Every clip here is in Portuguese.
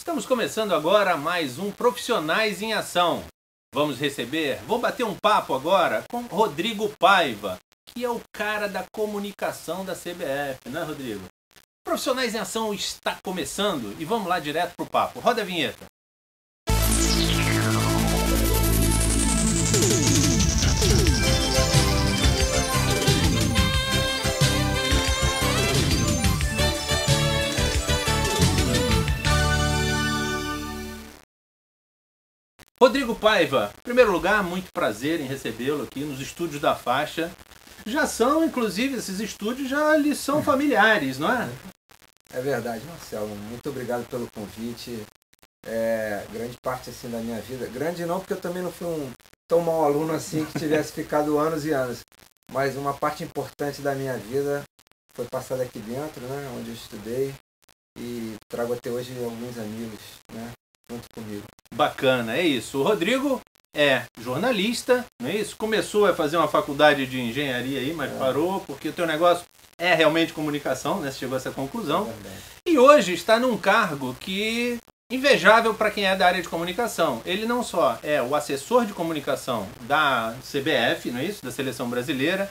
Estamos começando agora mais um Profissionais em Ação. Vou bater um papo agora com Rodrigo Paiva, que é o cara da comunicação da CBF, né, Rodrigo? Profissionais em Ação está começando e vamos lá direto pro papo. Roda a vinheta. Rodrigo Paiva, em primeiro lugar, muito prazer em recebê-lo aqui nos estúdios da Faixa. Já são, inclusive, esses estúdios já lhe são familiares, não é? É verdade, Marcelo. Muito obrigado pelo convite. Grande parte assim da minha vida. Grande não, porque eu também não fui um tão mau aluno assim que tivesse ficado anos e anos. Mas uma parte importante da minha vida foi passada aqui dentro, né? Onde eu estudei. E trago até hoje alguns amigos, né? Junto comigo. Bacana, é isso. O Rodrigo é jornalista, não é isso? Começou a fazer uma faculdade de engenharia aí, mas parou porque o teu negócio é realmente comunicação, né? Você chegou a essa conclusão. E hoje está num cargo que invejável para quem é da área de comunicação. Ele não só é o assessor de comunicação da CBF, não é isso? Da Seleção Brasileira,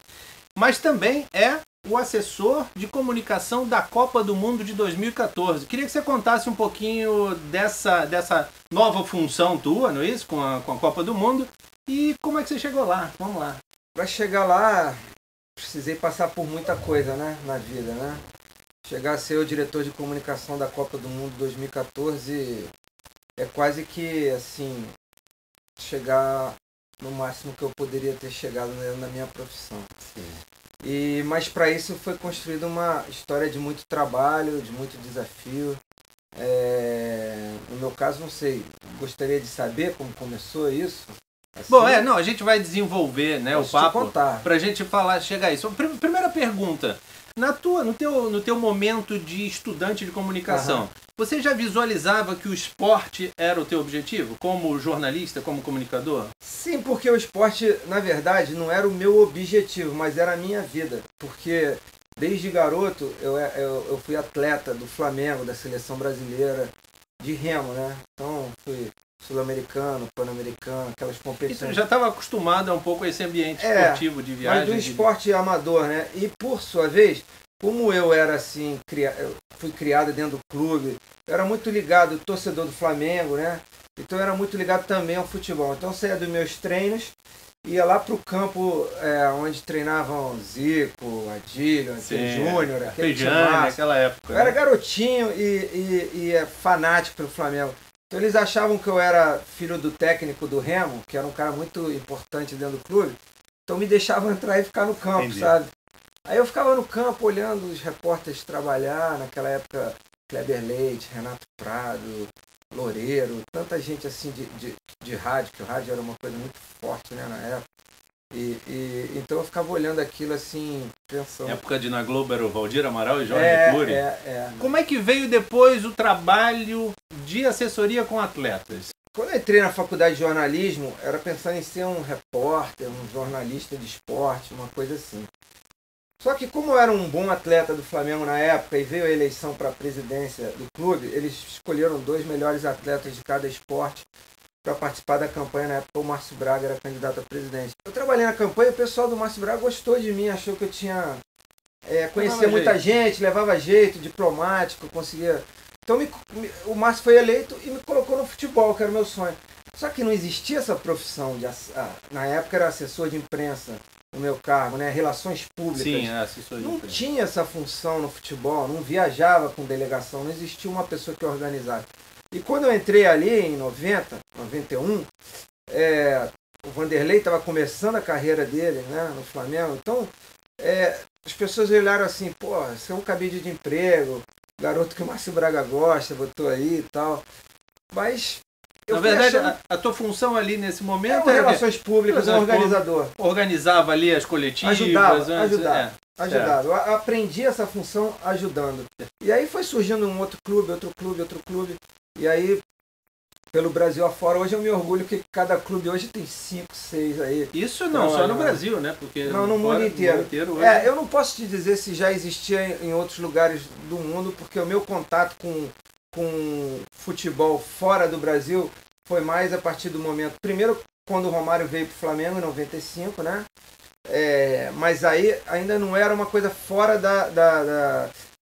mas também é o assessor de comunicação da Copa do Mundo de 2014. Queria que você contasse um pouquinho dessa nova função tua, não é isso? Com a Copa do Mundo. E como é que você chegou lá? Vamos lá. Para chegar lá, precisei passar por muita coisa, né? Na vida, né? Chegar a ser o diretor de comunicação da Copa do Mundo 2014 é quase que, assim, chegar no máximo que eu poderia ter chegado na minha profissão. Sim. Mas para isso foi construída uma história de muito trabalho, de muito desafio. No meu caso, não sei, gostaria de saber como começou isso? Assim, bom, a gente vai desenvolver, né, o papo para a gente chegar a isso. Primeira pergunta, no teu momento de estudante de comunicação, você já visualizava que o esporte era o teu objetivo, como jornalista, como comunicador? Sim, porque o esporte, na verdade, não era o meu objetivo, mas era a minha vida. Porque desde garoto eu fui atleta do Flamengo, da Seleção Brasileira, de remo, né? Então fui sul-americano, pan-americano, aquelas competições. Então já estava acostumado a um pouco a esse ambiente esportivo de viagem. Mas do esporte amador, né? E por sua vez, como eu era assim, eu fui criado dentro do clube, eu era muito ligado, torcedor do Flamengo, né? Então eu era muito ligado também ao futebol. Então eu saía dos meus treinos, ia lá pro campo onde treinavam Zico, Adílio, Júnior, aquele naquela época. Eu era garotinho e fanático pelo Flamengo. Então eles achavam que eu era filho do técnico do Remo, que era um cara muito importante dentro do clube. Então me deixavam entrar e ficar no campo, sabe? Aí eu ficava no campo olhando os repórteres trabalhar, naquela época Kleber Leite, Renato Prado, Loureiro, tanta gente assim de rádio, que o rádio era uma coisa muito forte, né, na época. Então eu ficava olhando aquilo assim, pensando... Na época na Globo era o Valdir Amaral e Jorge Cury. Como é que veio depois o trabalho de assessoria com atletas? Quando eu entrei na faculdade de jornalismo, era pensando em ser um repórter, um jornalista de esporte, uma coisa assim. Só que como eu era um bom atleta do Flamengo na época e veio a eleição para a presidência do clube, eles escolheram 2 melhores atletas de cada esporte para participar da campanha. Na época o Márcio Braga era candidato a presidente. Eu trabalhei na campanha e o pessoal do Márcio Braga gostou de mim, achou que eu tinha... conhecia muita gente, levava jeito, diplomático, conseguia... Então o Márcio foi eleito e me colocou no futebol, que era o meu sonho. Só que não existia essa profissão, na época era assessor de imprensa, no meu cargo, né? Relações públicas. Sim, assessor de imprensa. Não tinha essa função no futebol, não viajava com delegação, não existia uma pessoa que organizava. E quando eu entrei ali em 91, o Vanderlei estava começando a carreira dele, né, no Flamengo. Então as pessoas olharam assim, pô, você é um cabide de emprego, garoto que o Márcio Braga gosta, botou aí e tal. Mas na verdade, a tua função ali nesse momento era relações públicas, um organizador. Organizava ali as coletivas. Ajudava. Eu aprendi essa função ajudando. E aí foi surgindo um outro clube. E aí, pelo Brasil afora, hoje eu me orgulho que cada clube hoje tem 5, 6 aí. Isso não, só no Brasil, né? Porque não, no mundo inteiro. Hoje... eu não posso te dizer se já existia em outros lugares do mundo, porque o meu contato com futebol fora do Brasil foi mais a partir do momento... Primeiro, quando o Romário veio para o Flamengo, em 95, né? Mas aí ainda não era uma coisa fora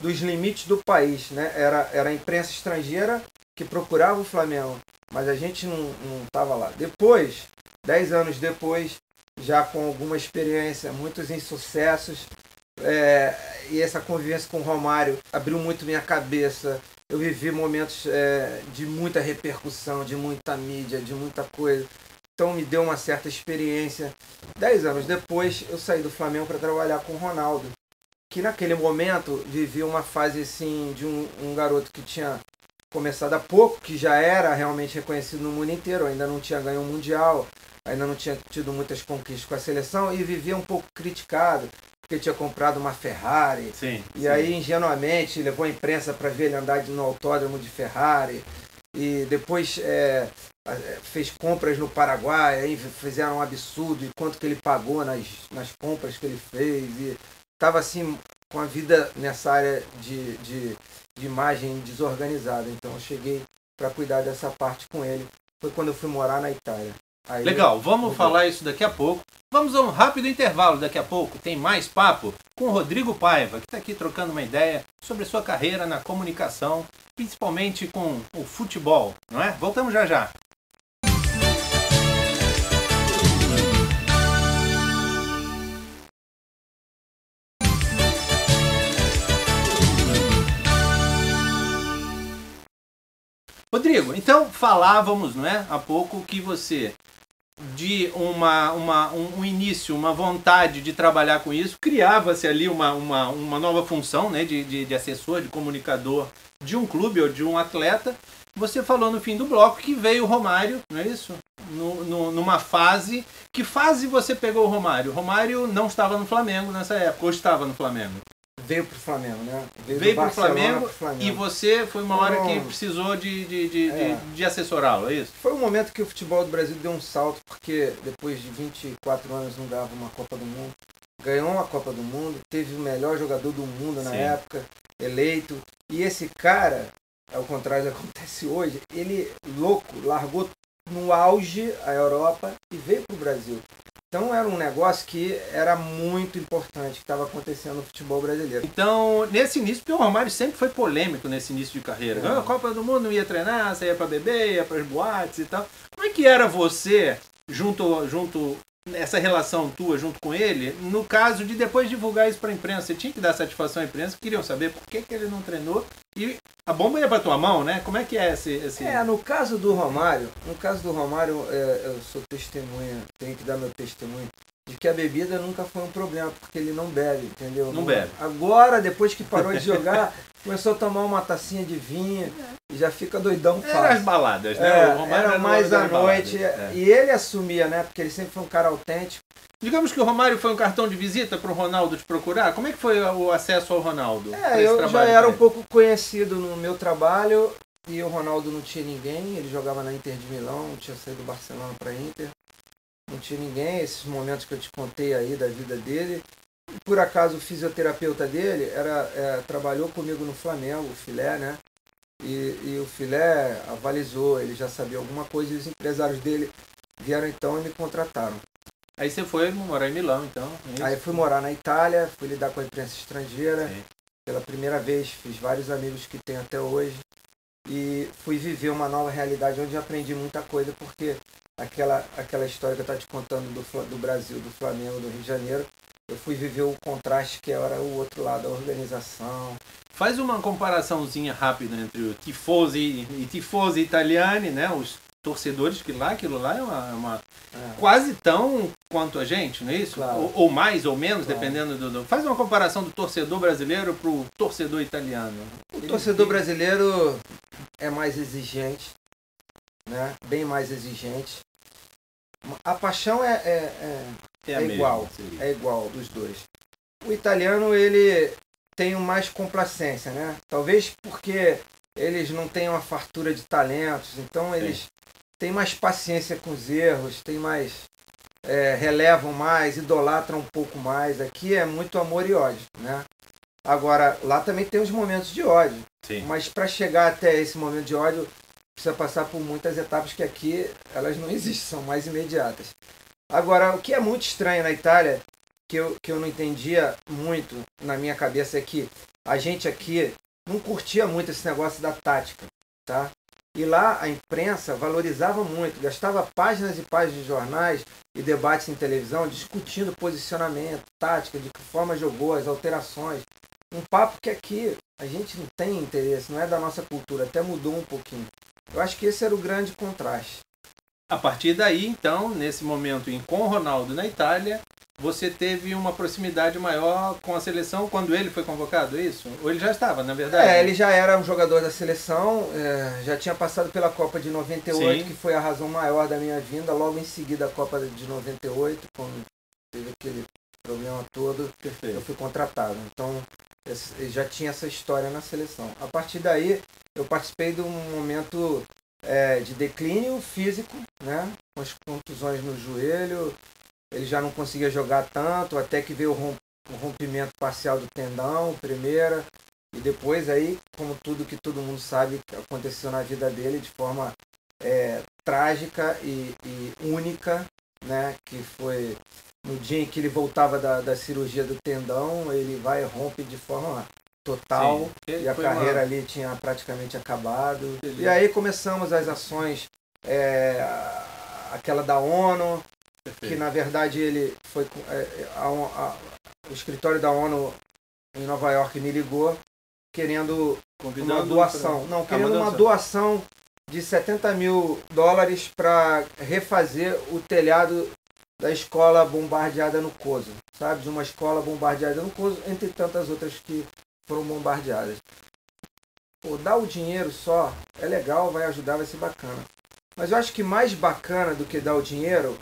dos limites do país, né? Era a imprensa estrangeira que procurava o Flamengo, mas a gente não estava lá. Depois, 10 anos depois, já com alguma experiência, muitos insucessos, e essa convivência com o Romário abriu muito minha cabeça. Eu vivi momentos de muita repercussão, de muita mídia, de muita coisa. Então me deu uma certa experiência. 10 anos depois, eu saí do Flamengo para trabalhar com o Ronaldo, que naquele momento vivia uma fase assim, de um garoto que tinha começado há pouco, que já era realmente reconhecido no mundo inteiro, ainda não tinha ganho um mundial, ainda não tinha tido muitas conquistas com a seleção e vivia um pouco criticado, porque tinha comprado uma Ferrari. Sim, e aí, ingenuamente, levou a imprensa para ver ele andar no autódromo de Ferrari. E depois fez compras no Paraguai, aí fizeram um absurdo, e quanto que ele pagou nas compras que ele fez. E estava assim, com a vida nessa área de imagem desorganizada. Então eu cheguei para cuidar dessa parte com ele. Foi quando eu fui morar na Itália. Aí legal, vamos falar isso daqui a pouco. Vamos a um rápido intervalo daqui a pouco. Tem mais papo com o Rodrigo Paiva, que está aqui trocando uma ideia sobre sua carreira na comunicação, principalmente com o futebol, não é? Voltamos já já. Rodrigo, então falávamos, não é, há pouco que você, de um início, uma vontade de trabalhar com isso, criava-se ali uma nova função, né, de assessor, de comunicador de um clube ou de um atleta. Você falou no fim do bloco que veio o Romário, não é isso? Numa fase... Que fase você pegou o Romário? O Romário não estava no Flamengo nessa época, ou estava no Flamengo? Veio pro Flamengo, né? Veio pro Flamengo e você foi uma hora que precisou de assessorá-lo, é isso? Foi um momento que o futebol do Brasil deu um salto, porque depois de 24 anos não ganhava uma Copa do Mundo. Ganhou uma Copa do Mundo, teve o melhor jogador do mundo na época, eleito. E esse cara, ao contrário do que acontece hoje, ele, louco, largou no auge a Europa e veio pro Brasil. Então era um negócio que era muito importante, que estava acontecendo no futebol brasileiro. Então, nesse início, porque o Romário sempre foi polêmico nesse início de carreira. Ganhou a Copa do Mundo, não ia treinar, saía para beber, ia para as boates e tal. Como é que era você, junto essa relação tua junto com ele, no caso de depois divulgar isso para a imprensa? Você tinha que dar satisfação à imprensa, queriam saber por que ele não treinou e a bomba ia para tua mão, né? Como é que é esse... no caso do Romário, eu sou testemunha, tenho que dar meu testemunho de que a bebida nunca foi um problema, porque ele não bebe, entendeu? Não bebe. Agora, depois que parou de jogar, começou a tomar uma tacinha de vinho e já fica doidão fácil. Era as baladas, né? O Romário era mais à noite. E ele assumia, né? Porque ele sempre foi um cara autêntico. Digamos que o Romário foi um cartão de visita para o Ronaldo te procurar. Como é que foi o acesso ao Ronaldo? Eu já era um pouco conhecido no meu trabalho e o Ronaldo não tinha ninguém. Ele jogava na Inter de Milão, tinha saído do Barcelona para Inter. Não tinha ninguém, esses momentos que eu te contei aí da vida dele. Por acaso o fisioterapeuta dele trabalhou comigo no Flamengo, o Filé, né? E o Filé avalizou, ele já sabia alguma coisa e os empresários dele vieram então e me contrataram. Aí você foi morar em Milão, então? Aí fui morar na Itália, fui lidar com a imprensa estrangeira. Sim. Pela primeira vez, fiz vários amigos que tenho até hoje. E fui viver uma nova realidade onde aprendi muita coisa, porque aquela história que eu estava te contando do Brasil, do Flamengo, do Rio de Janeiro, eu fui viver o contraste que era o outro lado, a organização. Faz uma comparaçãozinha rápida entre o tifosi e tifosi italiani, né? Os torcedores, que aquilo lá é quase tão quanto a gente, não é isso? Claro. Ou mais ou menos, claro. Dependendo do... Faz uma comparação do torcedor brasileiro para o torcedor italiano. O torcedor brasileiro é mais exigente, né? Bem mais exigente. A paixão é igual, é igual dos dois. O italiano, ele tem mais complacência, né? Talvez porque eles não têm uma fartura de talentos, então eles têm mais paciência com os erros, têm mais, relevam mais, idolatram um pouco mais. Aqui é muito amor e ódio, né? Agora, lá também tem os momentos de ódio. Sim. Mas para chegar até esse momento de ódio, precisa passar por muitas etapas que aqui elas não existem, são mais imediatas. Agora, o que é muito estranho na Itália, que eu não entendia muito na minha cabeça, é que a gente aqui não curtia muito esse negócio da tática, tá? E lá a imprensa valorizava muito, gastava páginas e páginas de jornais e debates em televisão discutindo posicionamento, tática, de que forma jogou, as alterações. Um papo que aqui a gente não tem interesse, não é da nossa cultura, até mudou um pouquinho. Eu acho que esse era o grande contraste. A partir daí, então, nesse momento com o Ronaldo na Itália, você teve uma proximidade maior com a seleção quando ele foi convocado, é isso? Ou ele já estava, na verdade? Ele já era um jogador da seleção, já tinha passado pela Copa de 98, Sim. que foi a razão maior da minha vinda, logo em seguida a Copa de 98, quando teve aquele problema todo, Perfeito. eu fui contratado. Então, eu já tinha essa história na seleção. A partir daí, eu participei de um momento de declínio físico, né? Com as contusões no joelho, ele já não conseguia jogar tanto, até que veio o rompimento parcial do tendão, primeira, e depois aí, como tudo que todo mundo sabe, aconteceu na vida dele de forma trágica e única, né? Que foi no dia em que ele voltava da cirurgia do tendão, ele vai e rompe de forma total. Sim, e a carreira ali tinha praticamente acabado. Beleza. E aí começamos as ações, aquela da ONU, que na verdade ele foi o escritório da ONU em Nova York me ligou querendo uma doação. Não, querendo uma doação de $70 mil para refazer o telhado da escola bombardeada no Kosovo, sabe? De uma escola bombardeada no Kosovo, entre tantas outras que foram bombardeadas. Pô, dar o dinheiro só é legal, vai ajudar, vai ser bacana. Mas eu acho que mais bacana do que dar o dinheiro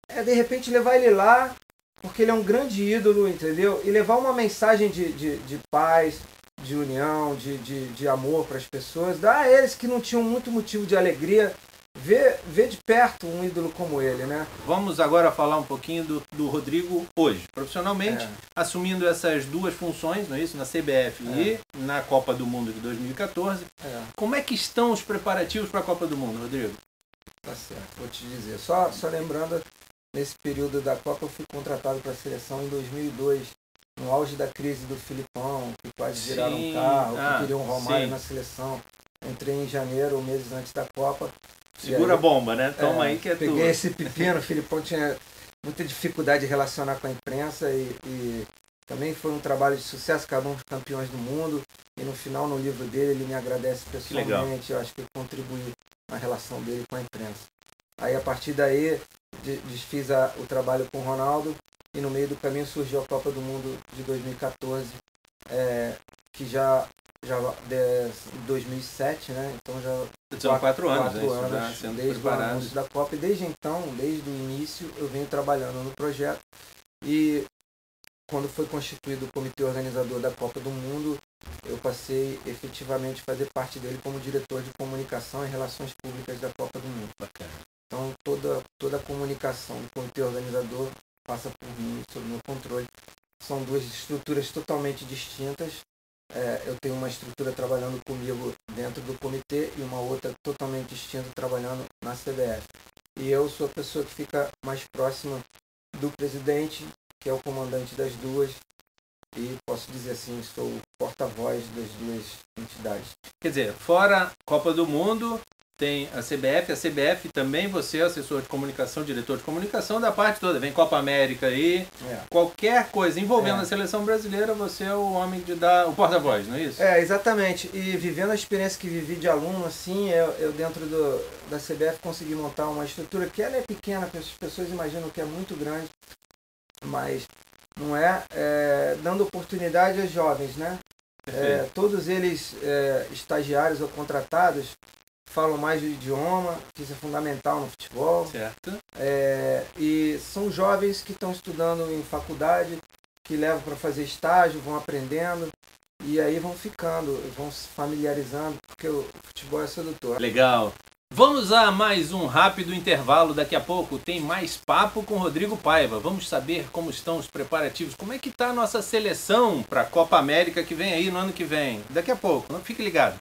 é de repente levar ele lá, porque ele é um grande ídolo, entendeu? E levar uma mensagem de paz, de união, de amor para as pessoas. Dar a eles que não tinham muito motivo de alegria, ver de perto um ídolo como ele, né? Vamos agora falar um pouquinho do Rodrigo hoje, profissionalmente, assumindo essas duas funções, não é isso? Na CBF e na Copa do Mundo de 2014. Como é que estão os preparativos para a Copa do Mundo, Rodrigo? Tá certo, vou te dizer. Só lembrando, nesse período da Copa eu fui contratado para a seleção em 2002, no auge da crise do Filipão, que quase viraram um carro, que queriam um Romário na seleção. Entrei em janeiro, meses antes da Copa. Segura a bomba, né? Toma aí que é tudo. Peguei esse pepino, o Filipão tinha muita dificuldade de relacionar com a imprensa e também foi um trabalho de sucesso, acabamos campeões do mundo e no final, no livro dele, ele me agradece pessoalmente, eu acho que contribuí na relação dele com a imprensa. Aí a partir daí desfiz o trabalho com o Ronaldo e no meio do caminho surgiu a Copa do Mundo de 2014, que já 2007, né? Então já 4 anos, desde o anúncio da Copa, e desde então, desde o início, eu venho trabalhando no projeto e quando foi constituído o comitê organizador da Copa do Mundo, eu passei efetivamente a fazer parte dele como diretor de comunicação e relações públicas da Copa do Mundo. Bacana. Então toda a comunicação do comitê organizador passa por mim, sob meu controle. São duas estruturas totalmente distintas. Eu tenho uma estrutura trabalhando comigo dentro do comitê e uma outra totalmente distinta trabalhando na CBF. E eu sou a pessoa que fica mais próxima do presidente, que é o comandante das duas, e posso dizer assim, sou o porta-voz das duas entidades. Quer dizer, fora Copa do Mundo, tem a CBF também você é assessor de comunicação, diretor de comunicação da parte toda, vem Copa América aí, qualquer coisa envolvendo a seleção brasileira, você é o homem de dar o porta-voz, não é isso? Exatamente, e vivendo a experiência que vivi de aluno, assim, eu dentro da CBF consegui montar uma estrutura que ela é pequena, as pessoas imaginam que é muito grande, mas não dando oportunidade aos jovens, né? Todos eles estagiários ou contratados, falam mais do idioma, que isso é fundamental no futebol. Certo. E são jovens que estão estudando em faculdade, que levam para fazer estágio, vão aprendendo, e aí vão ficando, vão se familiarizando, porque o futebol é sedutor. Legal. Vamos a mais um rápido intervalo. Daqui a pouco tem mais papo com Rodrigo Paiva. Vamos saber como estão os preparativos, como é que está a nossa seleção para a Copa América que vem aí no ano que vem. Daqui a pouco, não fique ligado.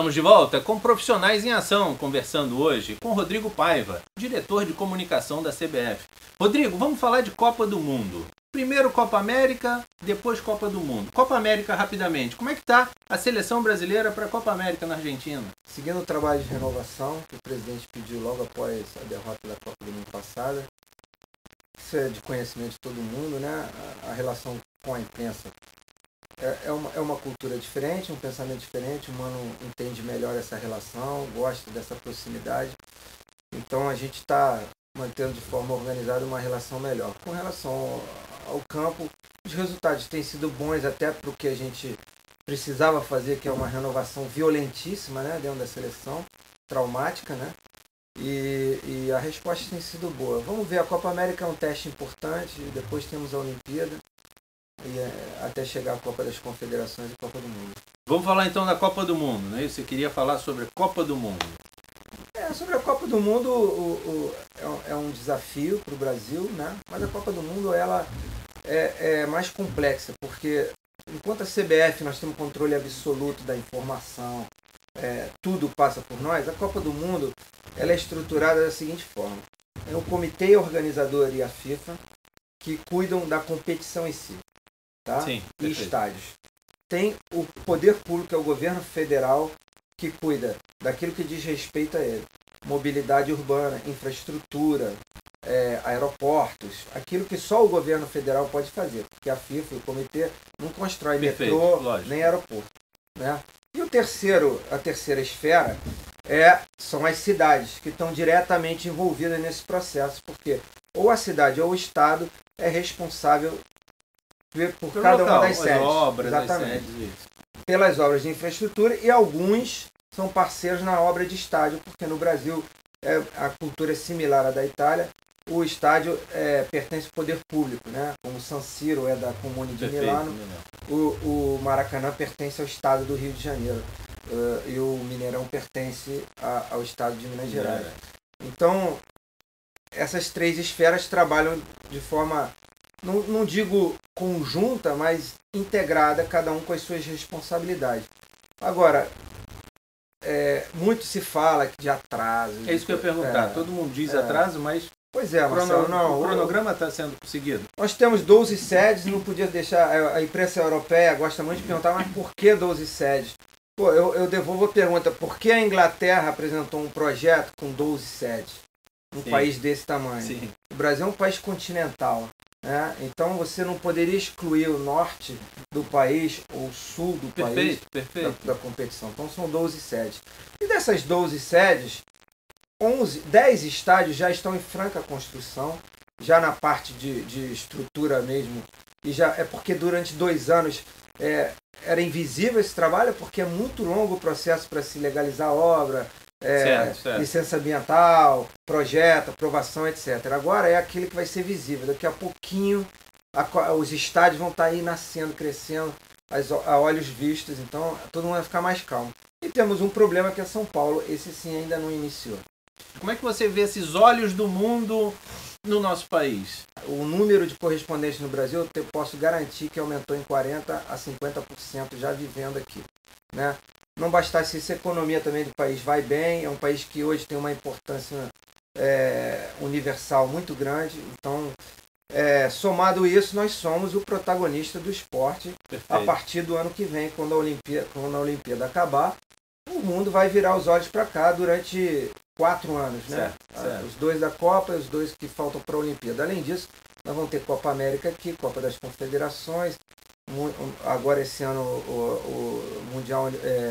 estamos de volta com Profissionais em Ação, conversando hoje com Rodrigo Paiva, diretor de comunicação da CBF. Rodrigo, vamos falar de Copa do Mundo. Primeiro Copa América, depois Copa do Mundo. Copa América, rapidamente. Como é que está a seleção brasileira para a Copa América na Argentina? Seguindo o trabalho de renovação que o presidente pediu logo após a derrota da Copa do Mundo passada, isso é de conhecimento de todo mundo, né? A relação com a imprensa é uma cultura diferente, um pensamento diferente, o humano entende melhor essa relação, gosta dessa proximidade. Então a gente está mantendo de forma organizada uma relação melhor. Com relação ao campo, os resultados têm sido bons até para o que a gente precisava fazer, que é uma renovação violentíssima, né, dentro da seleção, traumática, né? E a resposta tem sido boa. Vamos ver, a Copa América é um teste importante, depois temos a Olimpíada, e até chegar a Copa das Confederações e Copa do Mundo. Vamos falar então da Copa do Mundo, né? Você queria falar sobre a Copa do Mundo. Sobre a Copa do Mundo é um desafio para o Brasil, né? Mas a Copa do Mundo ela é mais complexa, porque enquanto a CBF nós temos controle absoluto da informação, tudo passa por nós, a Copa do Mundo ela é estruturada da seguinte forma. É o comitê organizador e a FIFA que cuidam da competição em si, tá? Sim, e estádios. Tem o poder público, que é o governo federal, que cuida daquilo que diz respeito a ele. Mobilidade urbana, infraestrutura, aeroportos, aquilo que só o governo federal pode fazer, porque a FIFA e o comitê não constrói metrô, lógico, nem aeroporto, né? E a terceira esfera são as cidades, que estão diretamente envolvidas nesse processo, porque ou a cidade ou o estado é responsável por cada uma das sedes. Obras, exatamente. As sedes, isso. Pelas obras de infraestrutura, e alguns são parceiros na obra de estádio, porque no Brasil a cultura é similar à da Itália. O estádio pertence ao poder público, né? Como o San Siro é da Comune de Milano, o Maracanã pertence ao estado do Rio de Janeiro, e o Mineirão pertence ao estado de Minas Gerais. Então, essas três esferas trabalham de forma, não digo conjunta, mas integrada, cada um com as suas responsabilidades. Agora, muito se fala de atraso. É isso que eu ia perguntar. Todo mundo diz atraso, mas pois é, Marcelo, o cronograma está sendo seguido. Nós temos 12 sedes, não podia deixar. A imprensa europeia gosta muito de perguntar, mas por que 12 sedes? Pô, eu devolvo a pergunta, por que a Inglaterra apresentou um projeto com 12 sedes? Um país desse tamanho. Sim. O Brasil é um país continental, né? Então você não poderia excluir o norte do país ou o sul do país da competição. Então são 12 sedes. E dessas 12 sedes, 10 estádios já estão em franca construção, já na parte de estrutura mesmo. E já é porque durante 2 anos era invisível esse trabalho, porque é muito longo o processo para se legalizar a obra, certo. licença ambiental, projeto, aprovação, etc. Agora é aquele que vai ser visível. Daqui a pouquinho os estádios vão estar aí nascendo, crescendo, a olhos vistos, então todo mundo vai ficar mais calmo. E temos um problema que é São Paulo, esse sim ainda não iniciou. Como é que você vê esses olhos do mundo no nosso país? O número de correspondentes no Brasil, eu posso garantir que aumentou em 40% a 50% já vivendo aqui, né? Não bastasse isso, a economia também do país vai bem, é um país que hoje tem uma importância universal muito grande, então, somado isso, nós somos o protagonista do esporte. Perfeito. A partir do ano que vem, quando a Olimpíada acabar, o mundo vai virar os olhos para cá durante 4 anos, né? Certo. Os 2 da Copa e os 2 que faltam para a Olimpíada. Além disso, nós vamos ter Copa América aqui, Copa das Confederações, agora esse ano o Mundial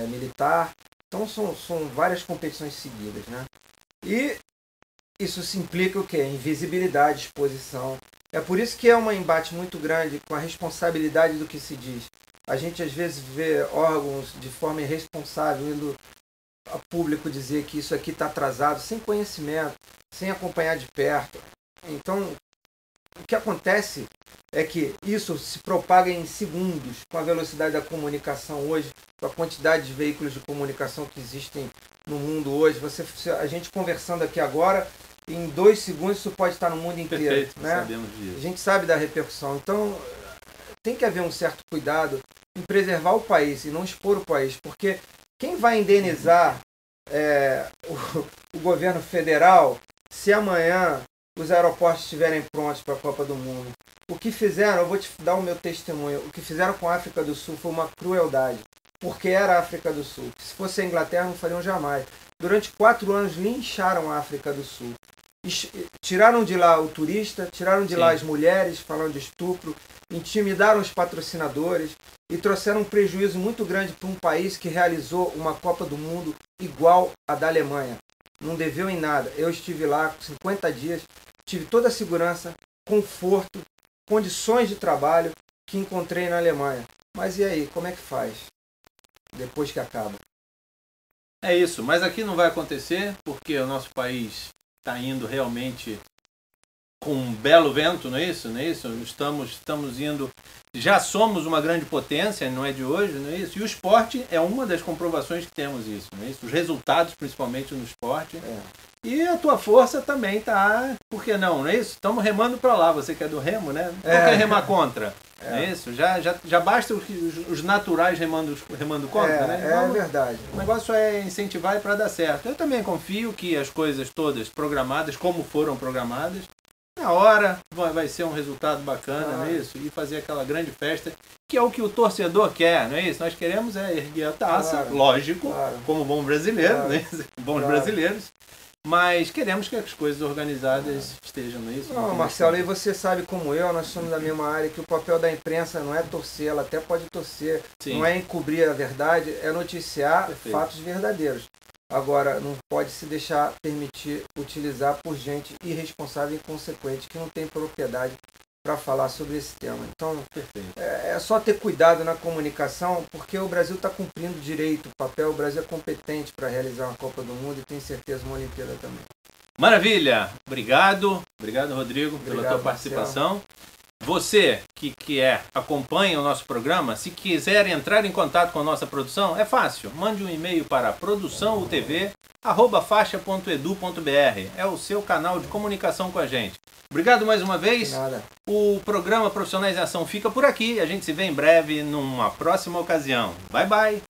Militar. Então são várias competições seguidas, né? E isso se implica o quê? Invisibilidade, exposição. É por isso que é um embate muito grande com a responsabilidade do que se diz. A gente às vezes vê órgãos de forma irresponsável indo a público dizer que isso aqui está atrasado, sem conhecimento, sem acompanhar de perto. Então, o que acontece é que isso se propaga em segundos, com a velocidade da comunicação hoje, com a quantidade de veículos de comunicação que existem no mundo hoje. A gente conversando aqui agora, em 2 segundos isso pode estar no mundo inteiro. Perfeito, né? sabemos disso. A gente sabe da repercussão. Então, tem que haver um certo cuidado em preservar o país e não expor o país, porque Quem vai indenizar o governo federal se amanhã os aeroportos estiverem prontos para a Copa do Mundo? O que fizeram, eu vou te dar o meu testemunho, o que fizeram com a África do Sul foi uma crueldade, porque era a África do Sul. Se fosse a Inglaterra, não fariam jamais. Durante 4 anos lincharam a África do Sul. Tiraram de lá o turista, tiraram de lá as mulheres, falando de estupro, intimidaram os patrocinadores e trouxeram um prejuízo muito grande para um país que realizou uma Copa do Mundo igual a da Alemanha. Não deveu em nada. Eu estive lá com 50 dias, tive toda a segurança, conforto, condições de trabalho que encontrei na Alemanha. Mas e aí, como é que faz depois que acaba? É isso, mas aqui não vai acontecer porque o nosso país está indo realmente com um belo vento, não é isso? Não é isso? Estamos indo, já somos uma grande potência, não é de hoje, não é isso? E o esporte é uma das comprovações que temos isso, não é isso? Os resultados, principalmente no esporte. E a tua força também está, por que não é isso? Estamos remando para lá, você que é do remo, né? Por que remar contra? É isso? Já basta os naturais remando contra, né? Então, é verdade. O negócio é incentivar para dar certo. Eu também confio que as coisas todas programadas, como foram programadas, na hora vai ser um resultado bacana, não é isso? E fazer aquela grande festa, que é o que o torcedor quer, não é isso? Nós queremos erguer a taça, lógico, como bom brasileiro, né? Bons brasileiros. Mas queremos que as coisas organizadas estejam nisso. Não, Marcelo, e você sabe como eu, nós somos da mesma área, que o papel da imprensa não é torcer, ela até pode torcer, não é encobrir a verdade, é noticiar fatos verdadeiros. Agora, não pode se deixar permitir utilizar por gente irresponsável e inconsequente, que não tem propriedade para falar sobre esse tema. Então, é só ter cuidado na comunicação, porque o Brasil está cumprindo direito o papel, o Brasil é competente para realizar uma Copa do Mundo e tem certeza uma Olimpíada também. Maravilha! Obrigado, Rodrigo, pela tua participação. Marcelo. Você que acompanha o nosso programa, se quiser entrar em contato com a nossa produção, é fácil. Mande um e-mail para produçãoutv@faixa.edu.br. É o seu canal de comunicação com a gente. Obrigado mais uma vez. Nada. O programa Profissionais em Ação fica por aqui. A gente se vê em breve numa próxima ocasião. Bye, bye.